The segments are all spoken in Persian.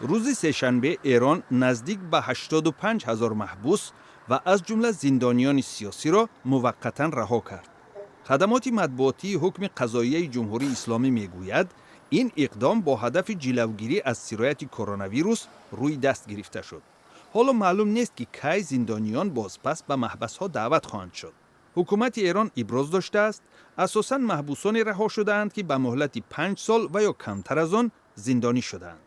روز سه‌شنبه ایران نزدیک به 85,000 محبوس و از جمله زندانیان سیاسی را موقتا رها کرد. خدمات مطبوعاتی حکم قضاییه جمهوری اسلامی میگوید این اقدام با هدف جلوگیری از سرایت کرونا ویروس روی دست گرفته شد. حالا معلوم نیست که کی زندانیان بازپس به محبس ها دعوت خواهند شد. حکومت ایران ابراز داشته است اساساً محبوسان رها شده‌اند که به مهلت 5 سال و یا کمتر از آن زندانی شده‌اند.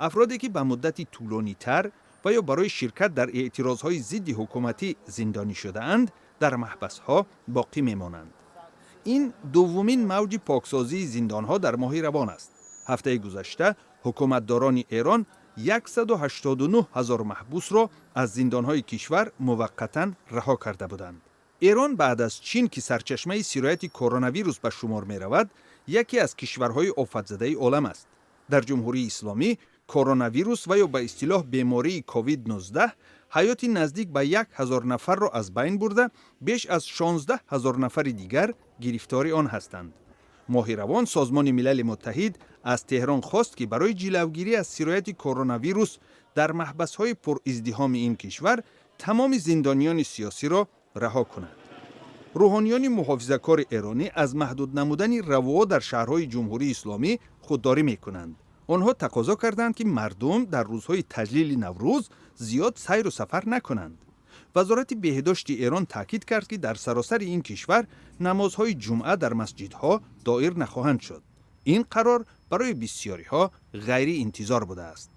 افرادی که به مدتی طولانی تر و یا برای شرکت در اعتراضهای ضد حکومتی زندانی شده‌اند در محبس‌ها باقی می‌مانند. این دومین موج پاکسازی زندان‌ها در ماه روان است. هفته گذشته حکومتداران ایران 189,000 محبوس را از زندان‌های کشور موقتاً رها کرده بودند. ایران بعد از چین که سرچشمه سرایت کرونا ویروس به شمار می‌رود، یکی از کشورهای آفت‌زده عالم است. در جمهوری اسلامی کرونا ویروس و یا به اصطلاح بیماری کووید 19 حیات نزدیک به 1,000 نفر را از بین برده، بیش از 16,000 نفر دیگر گرفتار آن هستند. ماه روان سازمان ملل متحد از تهران خواست که برای جلوگیری از سرایت کرونا ویروس در محبس‌های پر ازدحام این کشور تمام زندانیان سیاسی را رها کند. روحانیان محافظه‌کار ایرانی از محدود نمودن روا در شهرهای جمهوری اسلامی خودداری می‌کنند. آنها تقاضا کردند که مردم در روزهای تجلیل نوروز زیاد سیر و سفر نکنند. وزارت بهداشت ایران تاکید کرد که در سراسر این کشور نمازهای جمعه در مسجدها دایر نخواهند شد. این قرار برای بسیاری‌ها غیر انتظار بوده است.